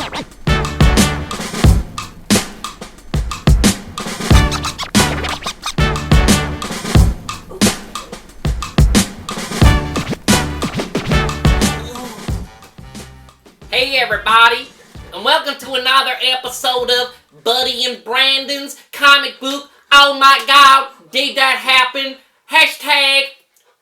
Hey everybody, and welcome to another episode of Buddy and Brandon's comic book. Oh my god, did that happen? Hashtag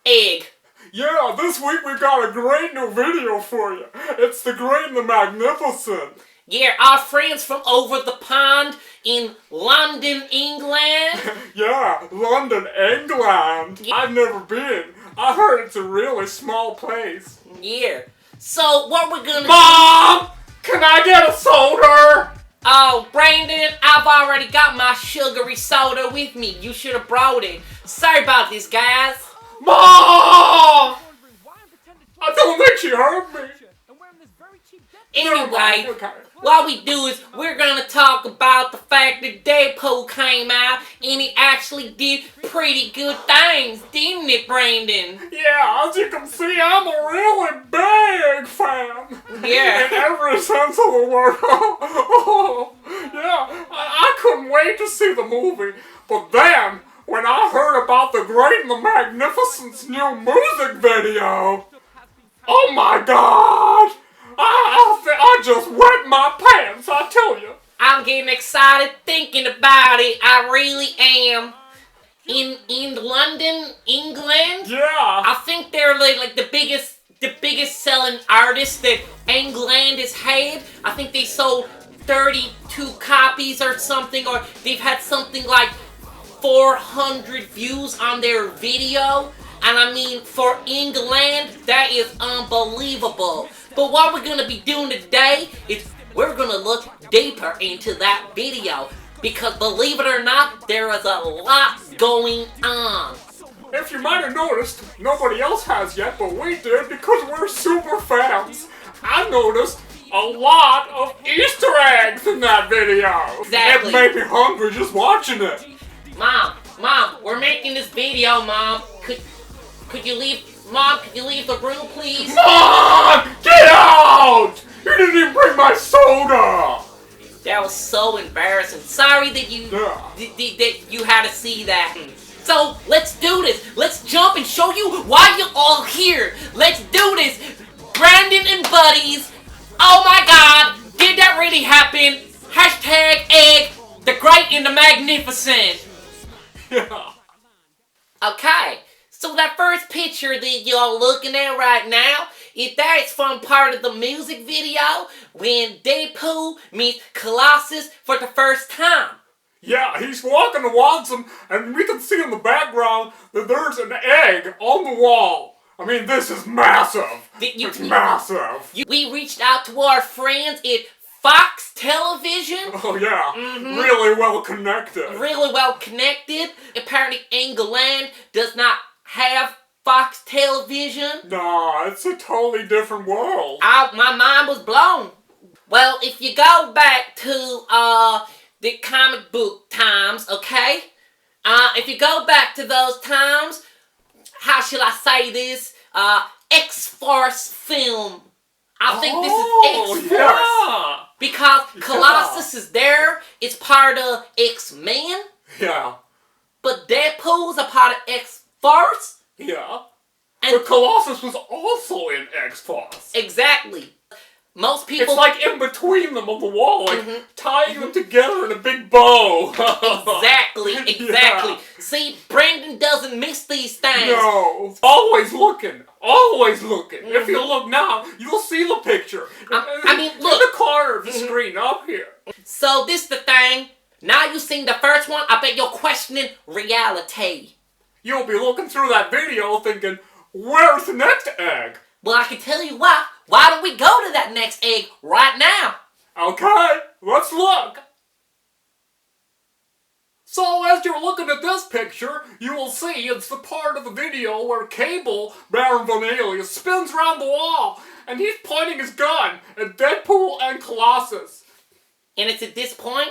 egg. Yeah, this week we got a great new video for you. It's the Great and the Magnificent. Yeah, our friends from over the pond in London, England. Yeah, London, England. Yeah. I've never been. I heard it's a really small place. Yeah. So what we're gonna Mom! Can I get a soda? Oh, Brandon, I've already got my sugary soda with me. You should have brought it. Sorry about this, guys. Mom! I don't think she heard me. Anyway, Okay. what we do is we're gonna talk about the fact that Deadpool came out and he actually did pretty good things, didn't it, Brandon? Yeah, as you can see, I'm a really big fan. Yeah. In every sense of the word. Yeah, I couldn't wait to see the movie. But then, when I heard about the Great and the Magnificent's new music video, oh my god! I just wet my pants, I tell you. I'm getting excited thinking about it. I really am. In London, England, Yeah. I think they're like the biggest selling artist that England has had. I think they sold 32 copies or something, or they've had something like 400 views on their video. And I mean, for England, that is unbelievable. But what we're gonna be doing today is we're gonna look deeper into that video. Because believe it or not, there is a lot going on. If you might have noticed, nobody else has yet, but we did because we're super fans. I noticed a lot of Easter eggs in that video. Exactly. It made me hungry just watching it. Mom, we're making this video, Mom. Could you leave the room, please? Mom! Get out! You didn't even bring my soda! That was so embarrassing. Sorry that you had to see that. So, let's do this. Let's jump and show you why you're all here. Let's do this. Brandon and buddies. Oh my god, did that really happen? Hashtag egg, the Great and the Magnificent. Yeah. Okay, so that first picture that y'all looking at right now, that's from part of the music video when Deadpool meets Colossus for the first time. Yeah, he's walking towards him, and we can see in the background that there's an egg on the wall. I mean, this is massive. It's massive. We reached out to our friends at Fox Television. Oh yeah, really well connected. Really well connected. Apparently England does not have Fox Television. Nah, it's a totally different world. My mind was blown. Well, if you go back to the comic book times, okay? If you go back to those times, how shall I say this? X-Force film. I think this is X-Force. Yeah. Because Colossus is there, it's part of X-Men. Yeah. But Deadpool's a part of X-Force. Yeah. And But Colossus was also in X-Force. Exactly. Most people... It's like in between them on the wall, like tying them together in a big bow. Exactly. Yeah. See, Brandon doesn't miss these things. No. Always looking. Always looking. If you look now, you'll see the picture. I mean, look. In the corner of the screen up here. So this the thing. Now you've seen the first one, I bet you're questioning reality. You'll be looking through that video thinking, where's the next egg? Well, I can tell you why. Why don't we go to that next egg right now? Okay, let's look. So as you're looking at this picture, you will see it's the part of the video where Cable, Baron von Alias, spins around the wall, and he's pointing his gun at Deadpool and Colossus. And it's at this point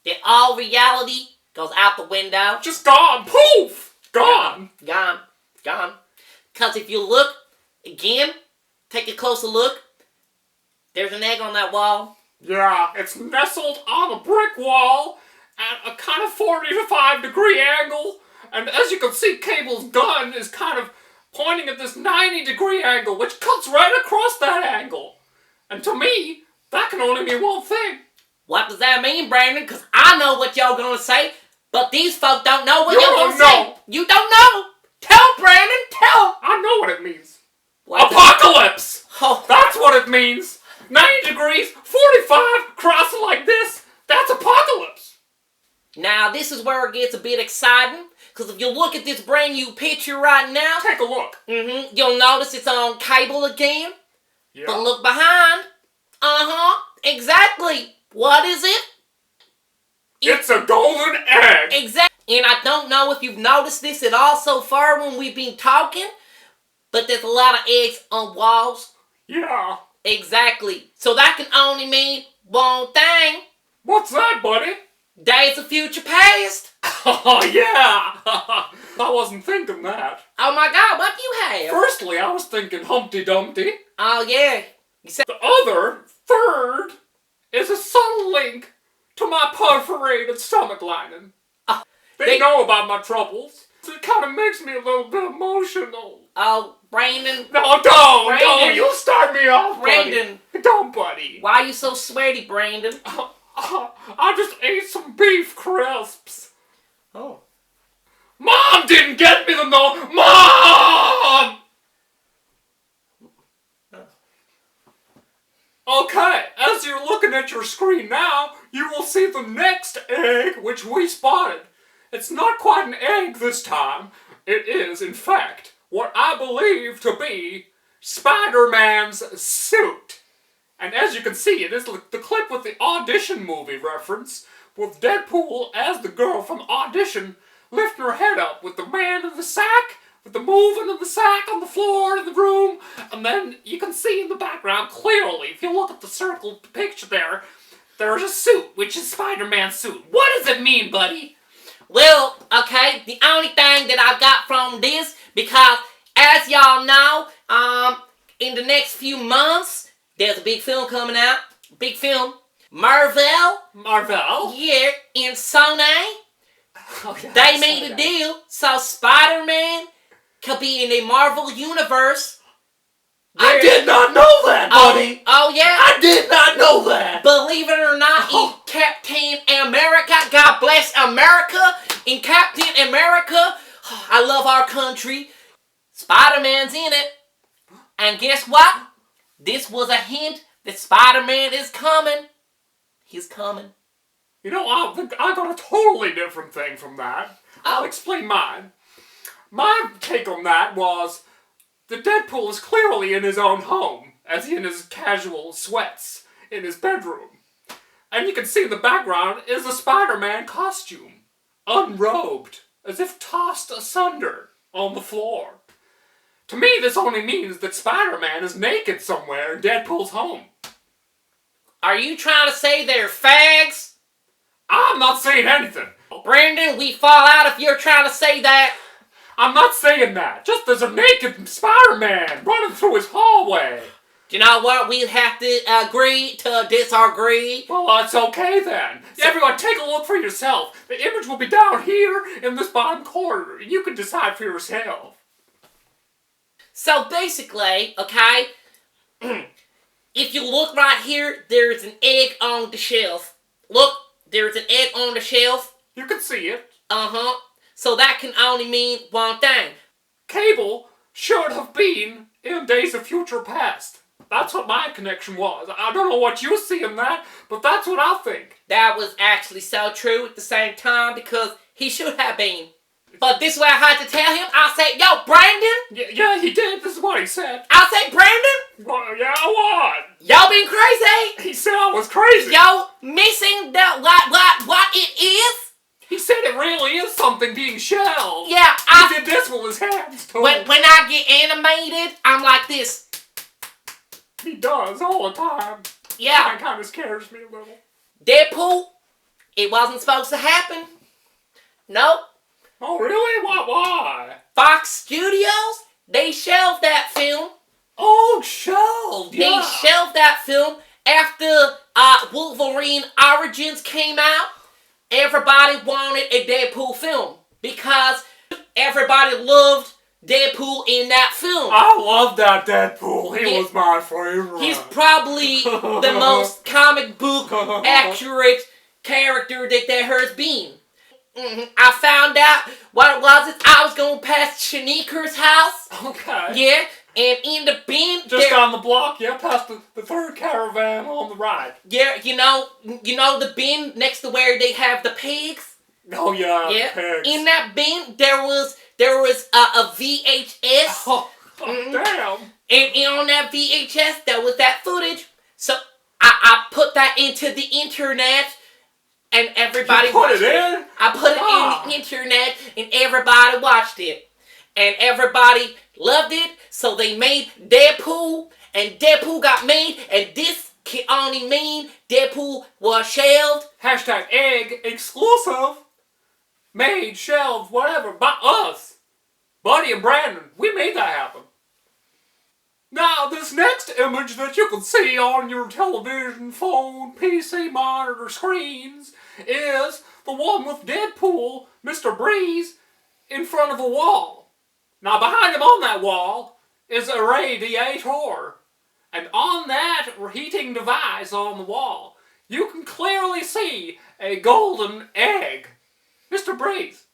that all reality goes out the window. Just gone. Poof! Gone. Gone. Because if you look, again, take a closer look, There's an egg on that wall. Yeah, it's nestled on a brick wall at a kind of 45-degree angle. And as you can see, Cable's gun is kind of pointing at this 90-degree angle, which cuts right across that angle. And to me, that can only mean one thing. What does that mean, Brandon? Because I know what y'all gonna say, but these folk don't know what You y'all don't gonna say. You don't know. Tell Brandon, tell. I know what it means. What Apocalypse! Oh. That's what it means. 90 degrees, 45, crossing like this. That's apocalypse. Now, this is where it gets a bit exciting, because if you look at this brand new picture right now, Take a look. You'll notice it's on Cable again. Yeah. But look behind. Exactly. What is it? It's a golden egg. Exactly. And I don't know if you've noticed this at all so far when we've been talking, but there's a lot of eggs on walls. Yeah. Exactly. So that can only mean one thing. What's that, buddy? Days of future past. Oh, yeah. I wasn't thinking that. Oh my God, what do you have? Firstly, I was thinking Humpty Dumpty. Oh yeah. The other, third, is a subtle link to my perforated stomach lining. They know about my troubles. So it kind of makes me a little bit emotional. Oh, Brandon. No, don't. You start me off, Brandon. buddy. Don't, buddy. Why are you so sweaty, Brandon? I just ate some beef crisps. Oh. Mom didn't get me the note. Mom! Okay, as you're looking at your screen now, you will see the next egg which we spotted. It's not quite an egg this time. It is, in fact, what I believe to be Spider-Man's suit. And as you can see, it is the clip with the Audition movie reference, with Deadpool as the girl from Audition lifting her head up with the man in the sack, with the moving of the sack on the floor in the room, and then you can see in the background clearly, if you look at the circle picture there's a suit, which is Spider-Man's suit. What does it mean, buddy? Well, okay, the only thing that I got from this, because as y'all know, in the next few months, there's a big film coming out. Big film. Marvel. Yeah, and Sony. Okay, They made a deal so Spider-Man could be in the Marvel universe. I did not know that, buddy. Oh yeah? I did not know that. Believe it or not, in Captain America, God bless America, in Captain America, I love our country, Spider-Man's in it. And guess what? This was a hint that Spider-Man is coming. He's coming. You know, I got a totally different thing from that. I'll explain mine. My take on that was the Deadpool is clearly in his own home, as in his casual sweats in his bedroom. And you can see in the background is a Spider-Man costume, unrobed, as if tossed asunder on the floor. To me, this only means that Spider-Man is naked somewhere in Deadpool's home. Are you trying to say they're fags? I'm not saying anything. Brandon, we fall out if you're trying to say that. I'm not saying that. Just there's a naked Spider-Man running through his hallway. Do you know what? We'd have to agree to disagree. Well, that's okay then. Everyone, take a look for yourself. The image will be down here in this bottom corner, and you can decide for yourself. So basically, okay, if you look right here, there's an egg on the shelf. Look, there's an egg on the shelf. You can see it. So that can only mean one thing. Cable should have been in Days of Future Past. That's what my connection was. I don't know what you see in that, but that's what I think. That was actually so true at the same time because he should have been. But this is what I had to tell him. I said, yo, Brandon. Yeah, he did. This is what he said. I said, Brandon. Well, yeah, what? Y'all been crazy. He said I was crazy. Yo, missing that what it is. He said it really is something being shelved. Yeah, he did this with his hands too. When I get animated, I'm like this. He does all the time. Yeah. That kind of scares me a little. Deadpool, it wasn't supposed to happen. Nope. Oh, really? Why? Fox Studios, they shelved that film. Oh, shelved, They yeah. shelved that film after Wolverine Origins came out. Everybody wanted a Deadpool film because everybody loved Deadpool in that film. I love that Deadpool. He was my favorite. He's probably the most comic book accurate character that there has been. I found out what it was. I was going past Shaniquer's house. Okay. Yeah, and in the bin. Just on the block, yeah, past the third caravan on the right. Yeah, you know the bin next to where they have the pigs. Oh yeah, Yeah. pigs. In that bin there was a VHS. Oh, damn. And on that VHS there was that footage. So I put that into the internet. And everybody You put watched it in? I put it in the internet and everybody watched it. And everybody loved it, so they made Deadpool, and Deadpool got made, and this can only mean Deadpool was shelved. Hashtag egg exclusive. Made, shelved, whatever, by us. Buddy and Brandon, we made that happen. Now, this next image that you can see on your television, phone, PC, monitor screens is the one with Deadpool, Mr. Breeze, in front of a wall. Now, behind him on that wall is a radiator. And on that heating device on the wall, you can clearly see a golden egg. Mr. Breeze.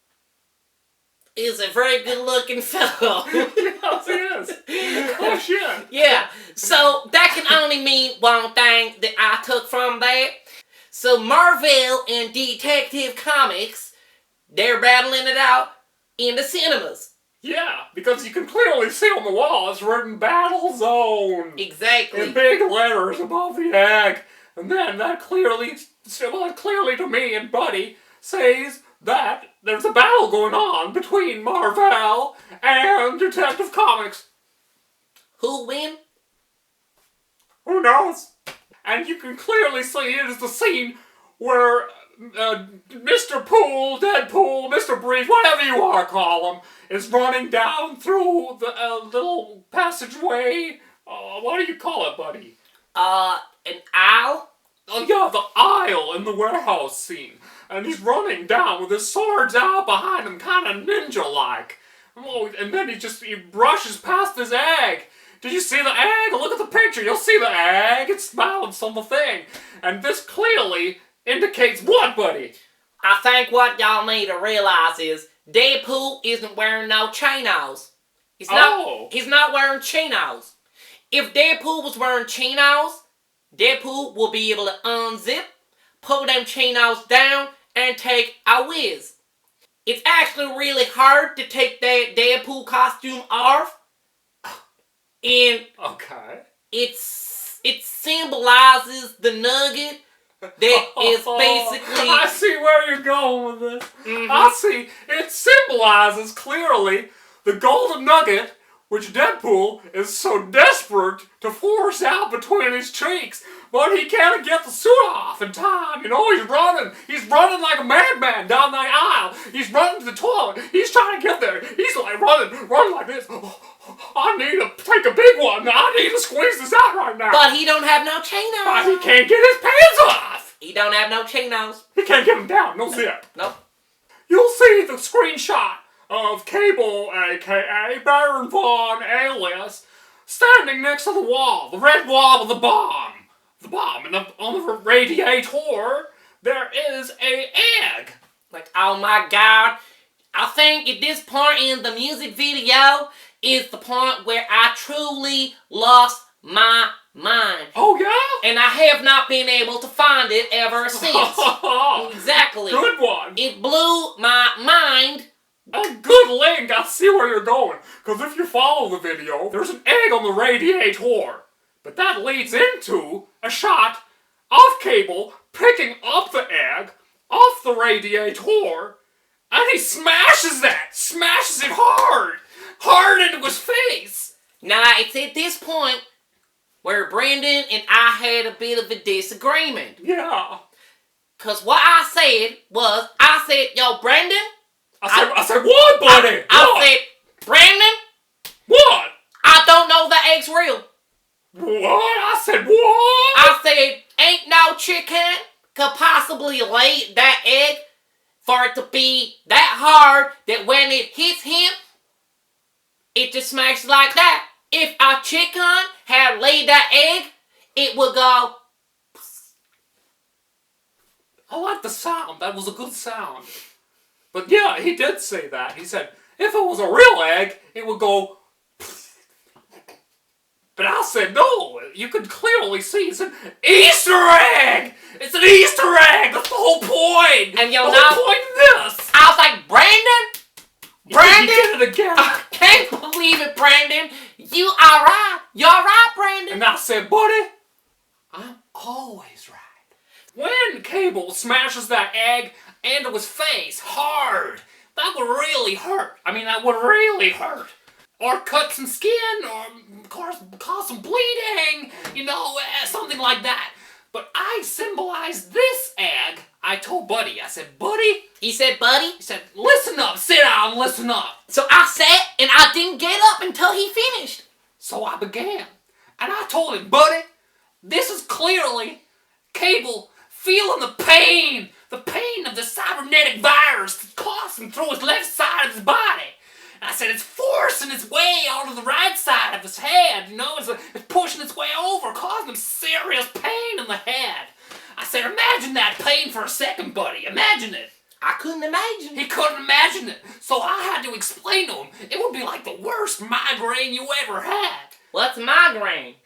Is a very good looking fellow. Yes, he is. Oh, shit. Yeah, so that can only mean one thing that I took from that. So Marvel and Detective Comics, they're battling it out in the cinemas. Yeah, because you can clearly see on the wall it's written Battle Zone. Exactly. In big letters above the egg. And then that clearly to me and Buddy says that there's a battle going on between Marvel and Detective Comics. Who win? Who knows? And you can clearly see it is the scene where Mr. Pool, Deadpool, Mr. Breeze, whatever you want to call him, is running down through the little passageway. What do you call it, Buddy? An aisle? Oh yeah, the aisle in the warehouse scene. And he's running down with his swords out behind him, kind of ninja-like. Oh, and then he brushes past his egg. Did you see the egg? Look at the picture. You'll see the egg. It's balanced on the thing. And this clearly indicates what, Buddy? I think what y'all need to realize is Deadpool isn't wearing no chinos. He's not wearing chinos. If Deadpool was wearing chinos, Deadpool will be able to unzip, pull them chinos down, and take a whiz. It's actually really hard to take that Deadpool costume off. And okay. it symbolizes the nugget that is basically... I see where you're going with this. Mm-hmm. I see. It symbolizes clearly the golden nugget which Deadpool is so desperate to force out between his cheeks, but he can't get the suit off in time. You know, he's running like a madman down the aisle. He's running to the toilet. He's trying to get there. He's like running like this. I need to take a big one. I need to squeeze this out right now. But he don't have no chinos. But he can't get his pants off. He don't have no chinos. He can't get them down. No zip. Nope. You'll see the screenshot of Cable, a.k.a. Baron Von Alias, standing next to the wall, the red wall with the bomb. The bomb, and on the radiator, there is a egg. Like, oh my god. I think at this point in the music video is the point where I truly lost my mind. Oh, yeah? And I have not been able to find it ever since. Exactly. Good one. It blew my mind. A good link. I see where you're going. Because if you follow the video, there's an egg on the radiator. But that leads into a shot of Cable picking up the egg off the radiator, and he smashes it hard into his face. Now, it's at this point where Brendan and I had a bit of a disagreement. Yeah. Because what I said was, yo, Brendan. I said, what, buddy? I said, Brandon, what? I don't don't know the egg's real. What? I said what? I said, ain't no chicken could possibly lay that egg for it to be that hard that when it hits him, it just smashes like that. If a chicken had laid that egg, it would go. I like the sound. That was a good sound. But yeah, he did say that. He said, if it was a real egg, it would go. But I said, no, you could clearly see it's an Easter egg! It's an Easter egg! That's the whole point! And yo, the now, whole point of this! I was like, Brandon? Brandon? You did it again! I can't believe it, Brandon! You are right! You're right, Brandon! And I said, buddy, I'm always right. When Cable smashes that egg into his face hard, that would really hurt. I mean, that would really hurt. Or cut some skin, or cause some bleeding, you know, something like that. But I symbolized this egg. I told Buddy, I said, Buddy? He said, Buddy? He said, listen up, sit down, listen up. So I sat, and I didn't get up until he finished. So I began. And I told him, Buddy, this is clearly Cable feeling the pain of the cybernetic virus that's coursing through his left side of his body. And I said, it's forcing its way out of the right side of his head, you know, it's pushing its way over, causing him serious pain in the head. I said, imagine that pain for a second, Buddy, imagine it. I couldn't imagine. He couldn't imagine it, so I had to explain to him, it would be like the worst migraine you ever had. What's migraine?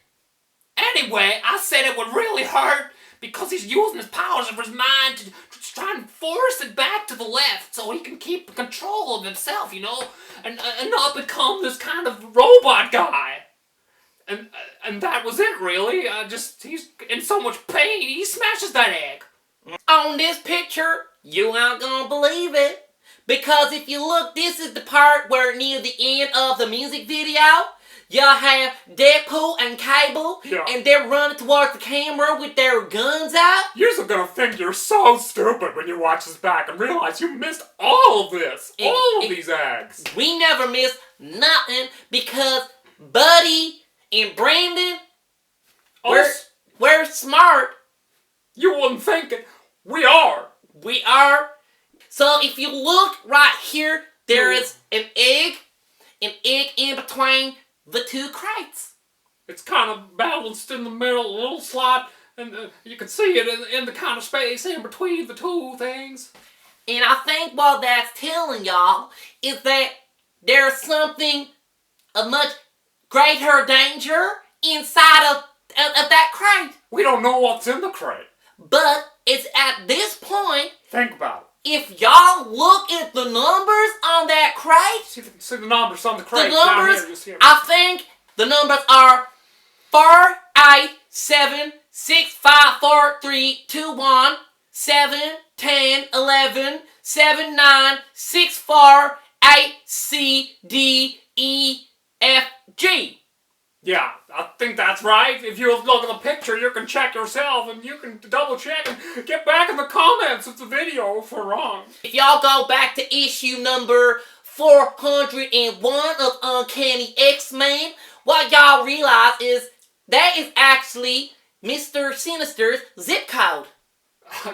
Anyway, I said it would really hurt because he's using his powers of his mind to try and force it back to the left so he can keep control of himself, you know, and not become this kind of robot guy. And that was it, really. He's in so much pain, he smashes that egg. On this picture, you aren't gonna believe it. Because if you look, this is the part where near the end of the music video, you have Deadpool and Cable, and they're running towards the camera with their guns out. You're gonna think you're so stupid when you watch this back and realize you missed all of this. All of these eggs. We never missed nothing because Buddy and Brandon, we're smart. You wouldn't think it. We are. We are. So if you look right here, there is an egg in between the two crates. It's kind of balanced in the middle, a little slot, and you can see it in the kind of space in between the two things. And I think what that's telling y'all is that there's something of much greater danger inside of that crate. We don't know what's in the crate. But it's at this point. Think about it. If y'all look at the numbers on that crate. See the numbers on the crate. The numbers, down here, I think the numbers are 4, 8, 7, 6, 5, 4, 3, 2, 1, 7, 10, 11, 7, 9, 6, 4, 8, C, D, E, F, G. Yeah, I think that's right. If you look at the picture, you can check yourself and you can double check and get back in the comments of the video if we're wrong. If y'all go back to issue number 401 of Uncanny X-Men, what y'all realize is that is actually Mr. Sinister's zip code.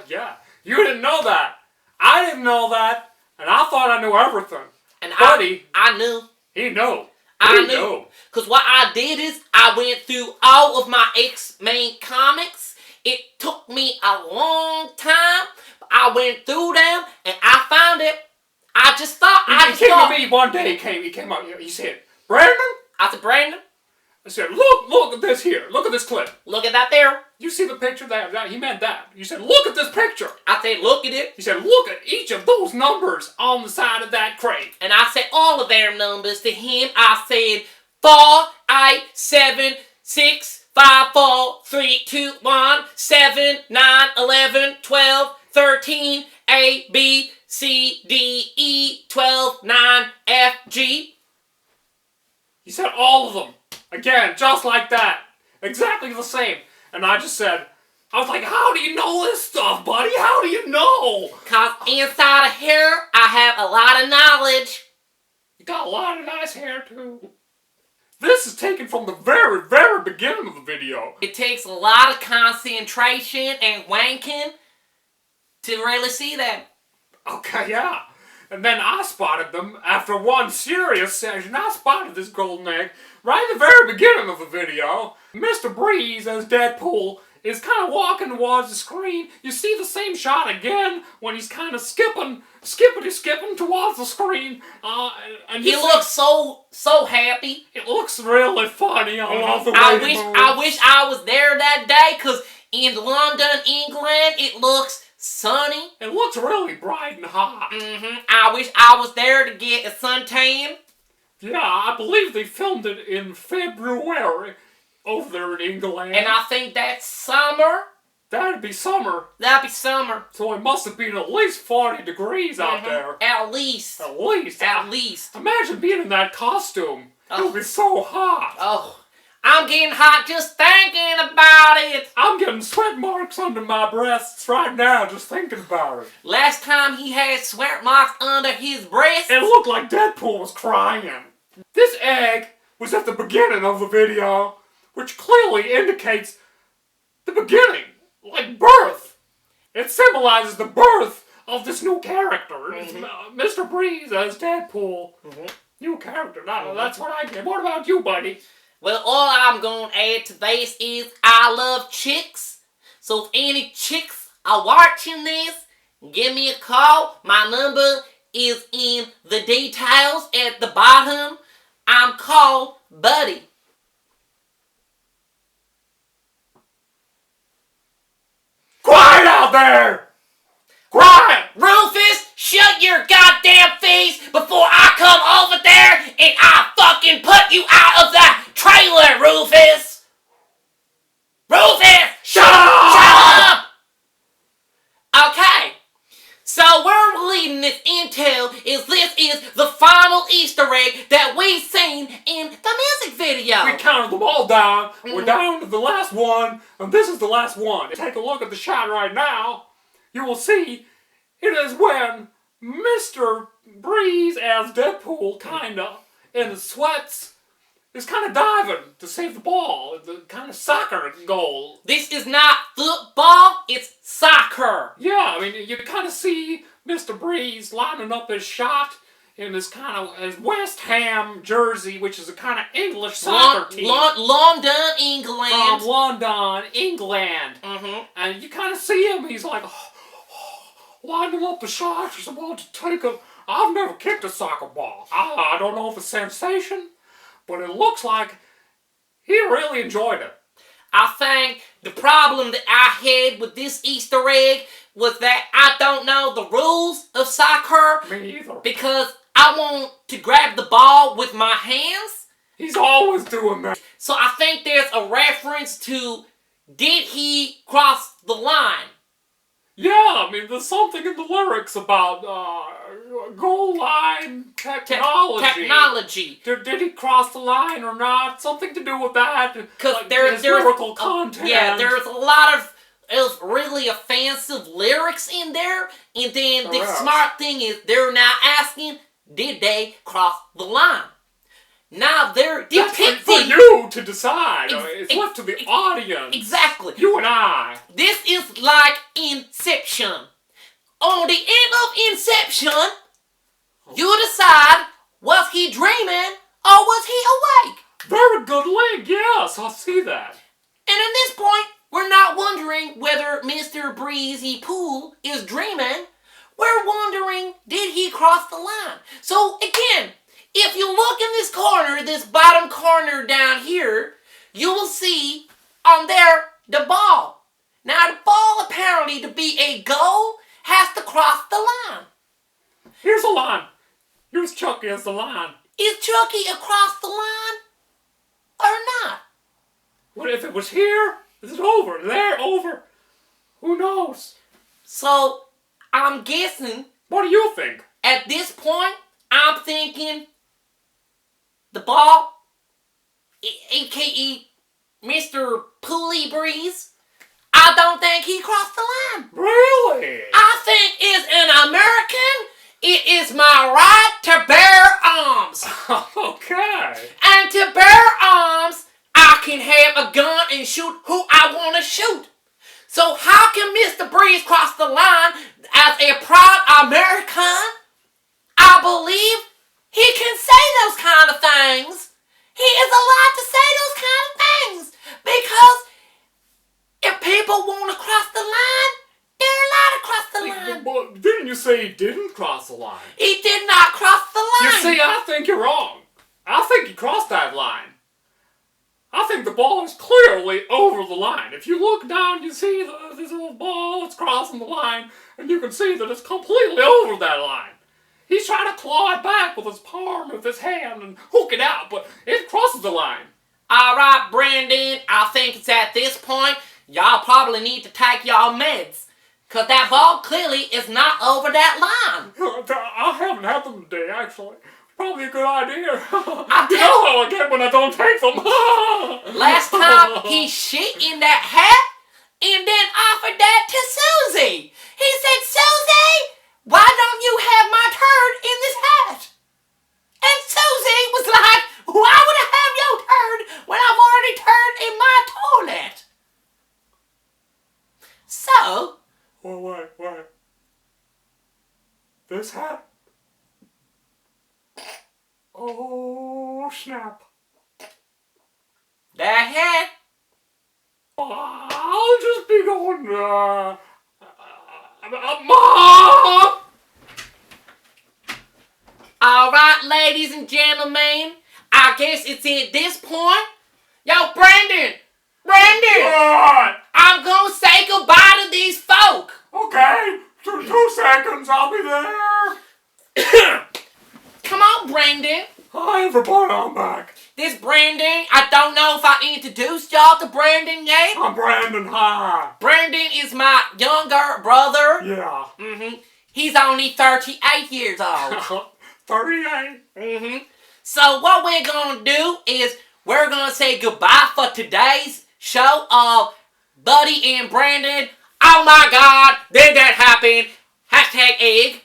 Yeah, you didn't know that. I didn't know that. And I thought I knew everything. And Buddy, I knew. He knew. I knew. Because what I did is I went through all of my X-Men comics. It took me a long time. I went through them and I found it. I just thought. He came to me one day. He came up. He said, Brandon? I said, Brandon? I said, look at this here. Look at this clip. Look at that there. You see the picture there? He meant that. You said, look at this picture. I said, look at it. He said, look at each of those numbers on the side of that crate. And I said all of their numbers to him. I said 4, 8, 7, 6, 5, 4, 3, 2, 1, 7, 9, 11, 12, 13, A, B, C, D, E, 12, 9, F, G. He said all of them. Again, just like that. Exactly the same. And I just said, I was like, how do you know this stuff, buddy? How do you know? Because inside of here, I have a lot of knowledge. You got a lot of nice hair, too. This is taken from the very, very beginning of the video. It takes a lot of concentration and wanking to really see that. Okay, yeah. And then I spotted them after one serious session. I spotted this golden egg right at the very beginning of the video. Mr. Breeze as Deadpool is kind of walking towards the screen. You see the same shot again when he's kind of skipping towards the screen. And He looks so happy. It looks really funny. I love the way I he wish I was there that day, because in London, England, it looks sunny. It looks really bright and hot. I wish I was there to get a suntan. Yeah, I believe they filmed it in February over there in England. And I think that's summer. That'd be summer. That'd be summer. So it must have been at least 40 degrees out there. At least. At least. At least. Imagine being in that costume. It would be so hot. Oh, I'm getting hot just thinking about it. I'm getting sweat marks under my breasts right now just thinking about it. Last time he had sweat marks under his breast. It looked like Deadpool was crying. This egg was at the beginning of the video, which clearly indicates the beginning, like birth. It symbolizes the birth of this new character. Mr. Breeze as Deadpool. New character. That's what I get. What about you, buddy? Well, all I'm going to add to this is I love chicks. So if any chicks are watching this, give me a call. My number is in the details at the bottom. I'm called Buddy. Quiet out there! Quiet! Rufus, shut your goddamn face before I come over there and I fucking put you out of the trailer, Rufus! Rufus! Shut up! Shut up! Okay, so where we're leading this intel is this is the final Easter egg that we've seen in the music video. We counted them all down. We're down to the last one, and this is the last one. Take a look at the shot right now. You will see it is when Mr. Breeze as Deadpool, kinda, in the sweats, is kind of diving to save the ball. The kind of soccer goal. This is not football, it's soccer. Yeah, I mean, you kind of see Mr. Breeze lining up his shot in his kind of his West Ham jersey, which is a kind of English soccer team. London, England. From London, England. And you kind of see him, he's like, lining up the shot, he's about to take a... I've never kicked a soccer ball. I don't know if it's sensation, but it looks like he really enjoyed it. I think the problem that I had with this Easter egg was that I don't know the rules of soccer. Me either. Because I want to grab the ball with my hands. He's always doing that. So I think there's a reference to, did he cross the line? Yeah, I mean, there's something in the lyrics about goal line technology. Did he cross the line or not? Something to do with that. Because like, there's lyrical content. Yeah, there's a lot of really offensive lyrics in there. And then the smart thing is they're now asking, did they cross the line? Now they're depicting... That's for you to decide. It's left to the audience. Exactly. You and I. This is like Inception. On the end of Inception, you decide, was he dreaming or was he awake? Very good link, yes, I see that. And at this point, we're not wondering whether Mr. Breezy Pool is dreaming. We're wondering, did he cross the line? So again, if you look in this corner, this bottom corner down here, you will see on there the ball. Now the ball apparently to be a goal has to cross the line. Here's the line. Here's Chucky as the line. Is Chucky across the line or not? What if it was here? Is it over? There? Over? Who knows? So I'm guessing. What do you think? At this point, I'm thinking the ball, a.k.a. Mr. Pulley Breeze, I don't think he crossed the line. Really? I think is an American It is my right to bear arms. Okay. And to bear arms, I can have a gun and shoot who I want to shoot. So how can Mr. Breeze cross the line as a proud American? I believe he can say those kind of things. He is allowed to say those kind of things. Because if people want to cross the line, they're allowed to cross the line. But didn't you say he didn't cross the line? He did not cross the line. You see, I think you're wrong. I think he crossed that line. I think the ball is clearly over the line. If you look down, you see this little ball that's crossing the line, and you can see that it's completely over that line. He's trying to claw it back with his palm, with his hand, and hook it out, but it crosses the line. All right, Brandon, I think it's at this point, y'all probably need to take y'all meds. Because that ball clearly is not over that line. I haven't had them today, actually. Probably a good idea. You know I how I get when I don't take them. Last time he shit in that hat and then offered that to Susie. He said, Susie, why don't you have my turd in this hat? And Susie was like, why would I have your turd when I've already turned in my toilet? So... Wait. This hat? Oh, snap. That hat? I'll just be going, Mom! Alright, ladies and gentlemen, I guess it's at this point. Yo, Brandon! What? I'm gonna say goodbye to these folk! Okay, 2 seconds, I'll be there. Come on, Brandon. Hi, everybody, I'm back. This Brandon, I don't know if I introduced y'all to Brandon yet. I'm Brandon, hi. Brandon is my younger brother. Yeah. He's only 38 years old. 38. So what we're gonna do is we're gonna say goodbye for today's show of Buddy and Brandon. Oh my God, did that happen? #egg.